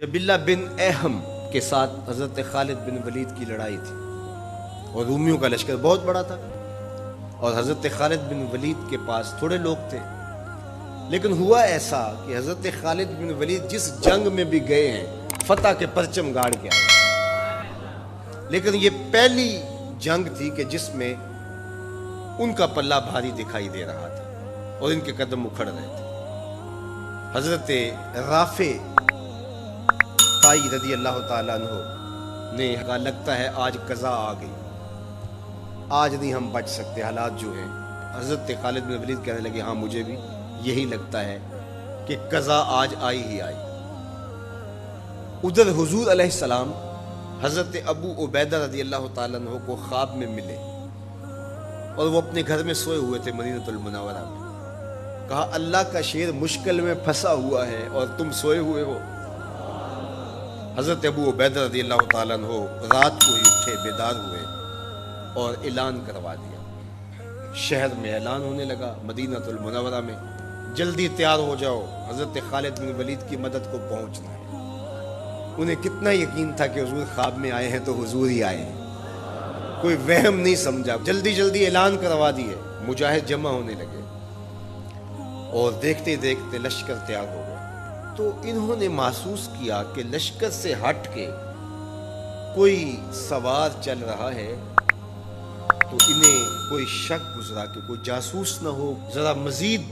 جبلہ بن اہم کے ساتھ حضرت خالد بن ولید کی لڑائی تھی اور رومیوں کا لشکر بہت بڑا تھا اور حضرت خالد بن ولید کے پاس تھوڑے لوگ تھے. لیکن ہوا ایسا کہ حضرت خالد بن ولید جس جنگ میں بھی گئے ہیں فتح کے پرچم گاڑ کے آئے، لیکن یہ پہلی جنگ تھی کہ جس میں ان کا پلہ بھاری دکھائی دے رہا تھا اور ان کے قدم اکھڑ رہے تھے. حضرت رافع رضی اللہ تعالیٰ عنہ نے کہا لگتا ہے آج قضا آ گئی، آج نہیں ہم بچ سکتے، حالات جو ہیں. حضرت خالد بن ولید کہنے لگے ہاں مجھے بھی یہی لگتا ہے کہ قضا آج آئی ہی آئی. ادھر حضور علیہ السلام حضرت ابو عبیدہ رضی اللہ تعالیٰ عنہ کو خواب میں ملے اور وہ اپنے گھر میں سوئے ہوئے تھے مدینہ المنورہ میں. کہا اللہ کا شیر مشکل میں پھنسا ہوا ہے اور تم سوئے ہوئے ہو. حضرت ابو عبیدہ رضی اللہ تعالیٰ عنہ رات کو ہی اٹھے، بیدار ہوئے اور اعلان کروا دیا. شہر میں اعلان ہونے لگا مدینہ المنورہ میں، جلدی تیار ہو جاؤ، حضرت خالد بن ولید کی مدد کو پہنچنا ہے. انہیں کتنا یقین تھا کہ حضور خواب میں آئے ہیں تو حضور ہی آئے ہیں، کوئی وہم نہیں سمجھا. جلدی جلدی اعلان کروا دیے، مجاہد جمع ہونے لگے اور دیکھتے دیکھتے لشکر تیار ہو گیا. تو انہوں نے محسوس کیا کہ لشکر سے ہٹ کے کوئی سوار چل رہا ہے، تو انہیں کوئی شک گزرا کہ کوئی جاسوس نہ ہو. ذرا مزید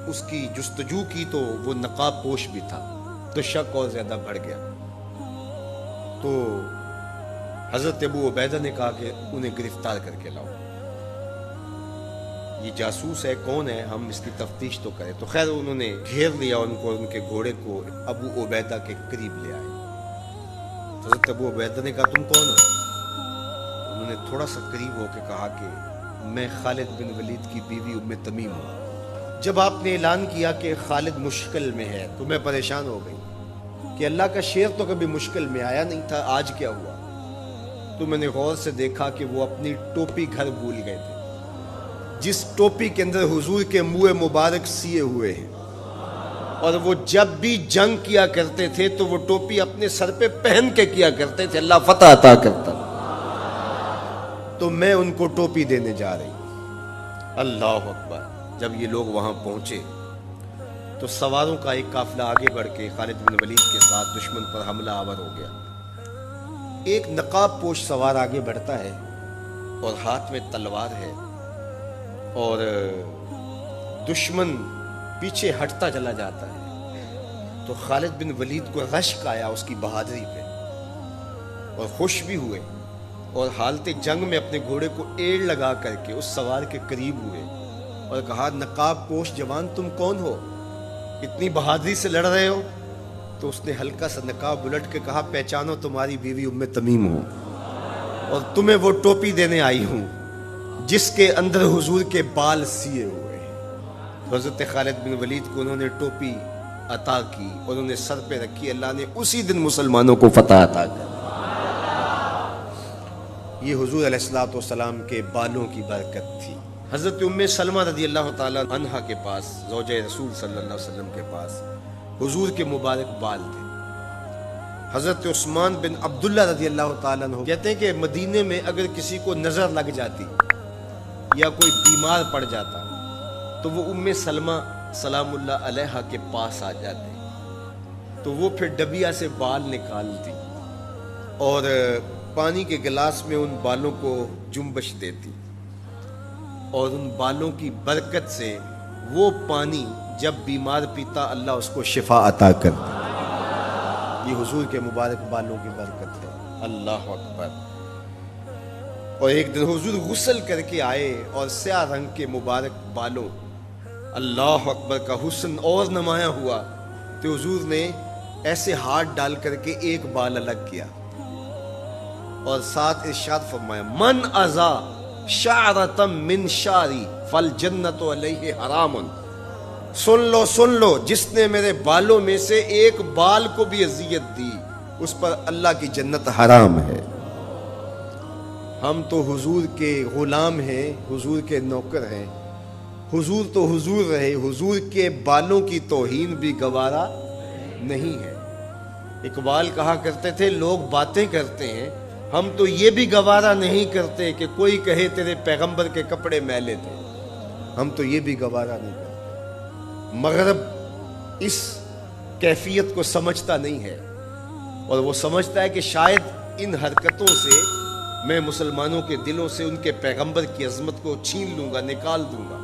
اس کی جستجو کی تو وہ نقاب پوش بھی تھا، تو شک اور زیادہ بڑھ گیا. تو حضرت ابو عبیدہ نے کہا کہ انہیں گرفتار کر کے لاؤ، یہ جاسوس ہے، کون ہے، ہم اس کی تفتیش تو کریں. تو خیر انہوں نے گھیر لیا ان کو، ان کے گھوڑے کو ابو عبیدہ کے قریب لے آئے. حضرت ابو عبیدہ نے کہا تم کون ہو؟ انہوں نے تھوڑا سا قریب ہو کے کہا کہ میں خالد بن ولید کی بیوی ام تمیم ہوں. جب آپ نے اعلان کیا کہ خالد مشکل میں ہے تو میں پریشان ہو گئی کہ اللہ کا شیر تو کبھی مشکل میں آیا نہیں تھا، آج کیا ہوا؟ تو میں نے غور سے دیکھا کہ وہ اپنی ٹوپی گھر بھول گئے تھے، جس ٹوپی کے اندر حضور کے منہ مبارک سیے ہوئے ہیں، اور وہ جب بھی جنگ کیا کرتے تھے تو وہ ٹوپی اپنے سر پہ پہن کے کیا کرتے تھے، اللہ فتح عطا کرتا. تو میں ان کو ٹوپی دینے جا رہی. اللہ اکبر. جب یہ لوگ وہاں پہنچے تو سواروں کا ایک قافلہ آگے بڑھ کے خالد بن ولید کے ساتھ دشمن پر حملہ آور ہو گیا. ایک نقاب پوش سوار آگے بڑھتا ہے اور ہاتھ میں تلوار ہے، اور دشمن پیچھے ہٹتا چلا جاتا ہے. تو خالد بن ولید کو رشک آیا اس کی بہادری پہ اور خوش بھی ہوئے، اور حالت جنگ میں اپنے گھوڑے کو ایڑ لگا کر کے اس سوار کے قریب ہوئے اور کہا نقاب پوش جوان تم کون ہو، اتنی بہادری سے لڑ رہے ہو؟ تو اس نے ہلکا سا نقاب الٹ کے کہا پہچانو تمہاری بیوی ام تمیم ہوں، اور تمہیں وہ ٹوپی دینے آئی ہوں جس کے اندر حضور کے بال سیے ہوئے ہیں. حضرت خالد بن ولید کو انہوں نے ٹوپی عطا کی اور انہوں نے سر پہ رکھی. اللہ نے اسی دن مسلمانوں کو فتح عطا کر. یہ حضور علیہ السلام کے بالوں کی برکت تھی. حضرت ام سلمہ رضی اللہ تعالی عنہا کے پاس، زوجہ رسول صلی اللہ علیہ وسلم کے پاس حضور کے مبارک بال تھے. حضرت عثمان بن عبداللہ رضی اللہ تعالیٰ عنہ کہتے ہیں کہ مدینے میں اگر کسی کو نظر لگ جاتی یا کوئی بیمار پڑ جاتا تو وہ ام سلمہ سلام اللہ علیہا کے پاس آ جاتے، تو وہ پھر ڈبیا سے بال نکالتی اور پانی کے گلاس میں ان بالوں کو جنبش دیتی، اور ان بالوں کی برکت سے وہ پانی جب بیمار پیتا اللہ اس کو شفا عطا کرتا. یہ حضور کے مبارک بالوں کی برکت ہے. اللہ اکبر. اور ایک دن حضور غسل کر کے آئے اور سیاہ رنگ کے مبارک بالوں، اللہ اکبر، کا حسن اور نمایاں ہوا. تو حضور نے ایسے ہاتھ ڈال کر کے ایک بال الگ کیا اور ساتھ ارشاد فرمایا من ازا شعرۃ من شعری فالجنۃ علیہ حرام. سن لو جس نے میرے بالوں میں سے ایک بال کو بھی اذیت دی اس پر اللہ کی جنت حرام ہے. ہم تو حضور کے غلام ہیں، حضور کے نوکر ہیں. حضور تو حضور رہے، حضور کے بالوں کی توہین بھی گوارا نہیں ہے. اقبال کہا کرتے تھے لوگ باتیں کرتے ہیں، ہم تو یہ بھی گوارا نہیں کرتے کہ کوئی کہے تیرے پیغمبر کے کپڑے میلے تھے، ہم تو یہ بھی گوارا نہیں کرتے۔ مغرب اس کیفیت کو سمجھتا نہیں ہے، اور وہ سمجھتا ہے کہ شاید ان حرکتوں سے میں مسلمانوں کے دلوں سے ان کے پیغمبر کی عظمت کو چھین لوں گا، نکال دوں گا،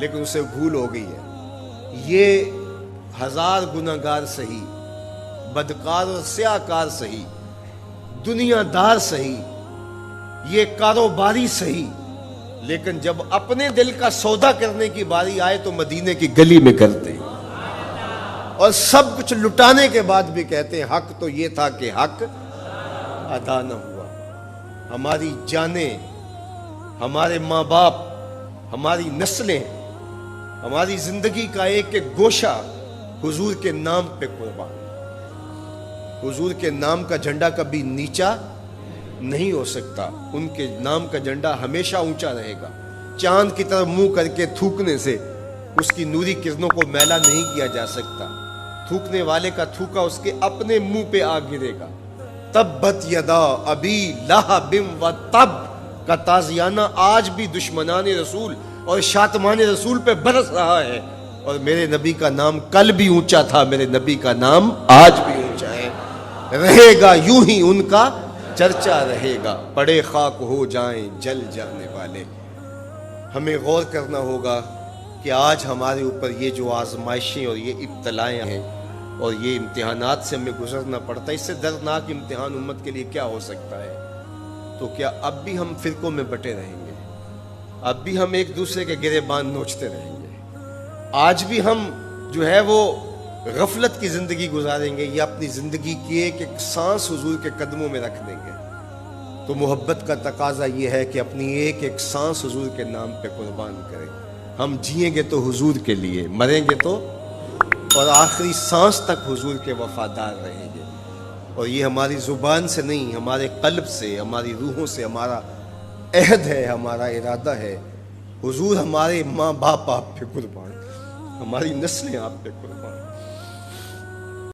لیکن اسے بھول ہو گئی ہے۔ یہ ہزار گناہگار سہی، بدکار اور سیاکار سہی، دنیا دار سہی، یہ کاروباری سہی، لیکن جب اپنے دل کا سودا کرنے کی باری آئے تو مدینے کی گلی میں کرتے ہیں، اور سب کچھ لٹانے کے بعد بھی کہتے ہیں حق تو یہ تھا کہ حق ادا نہ ہوا۔ ہماری جانیں، ہمارے ماں باپ، ہماری نسلیں، ہماری زندگی کا ایک ایک گوشہ حضور کے نام پہ قربان۔ حضور کے نام کا جھنڈا کبھی نیچا نہیں ہو سکتا، ان کے نام کا جھنڈا ہمیشہ اونچا رہے گا۔ چاند کی طرف منہ کر کے تھوکنے سے اس کی نوری کرنوں کو میلا نہیں کیا جا سکتا، تھوکنے والے کا تھوکا اس کے اپنے منہ پہ آ گرے گا۔ تبت یدا ابی لہب و تب کا تازیانہ آج بھی دشمنان رسول اور شاتمان رسول پہ برس رہا ہے، اور میرے نبی کا نام کل بھی اونچا تھا، میرے نبی کا نام آج بھی اونچا ہے، رہے گا یوں ہی ان کا چرچا رہے گا، پڑے خاک ہو جائیں جل جانے والے۔ ہمیں غور کرنا ہوگا کہ آج ہمارے اوپر یہ جو آزمائشیں اور یہ ابتلائیں ہیں اور یہ امتحانات سے ہمیں گزرنا پڑتا ہے، اس سے دردناک امتحان امت کے لیے کیا ہو سکتا ہے؟ تو کیا اب بھی ہم فرقوں میں بٹے رہیں گے؟ اب بھی ہم ایک دوسرے کے گریبان نوچتے رہیں گے؟ آج بھی ہم جو ہے وہ غفلت کی زندگی گزاریں گے، یا اپنی زندگی کی ایک ایک سانس حضور کے قدموں میں رکھ دیں گے؟ تو محبت کا تقاضا یہ ہے کہ اپنی ایک ایک سانس حضور کے نام پہ قربان کریں۔ ہم جئیں گے تو حضور کے لیے، مریں گے تو اور آخری سانس تک حضور کے وفادار رہیں گے۔ اور یہ ہماری زبان سے نہیں، ہمارے قلب سے، ہماری روحوں سے ہمارا عہد ہے، ہمارا ارادہ ہے۔ حضور ہمارے ماں باپ آپ پہ قربان، ہماری نسلیں آپ پہ قربان۔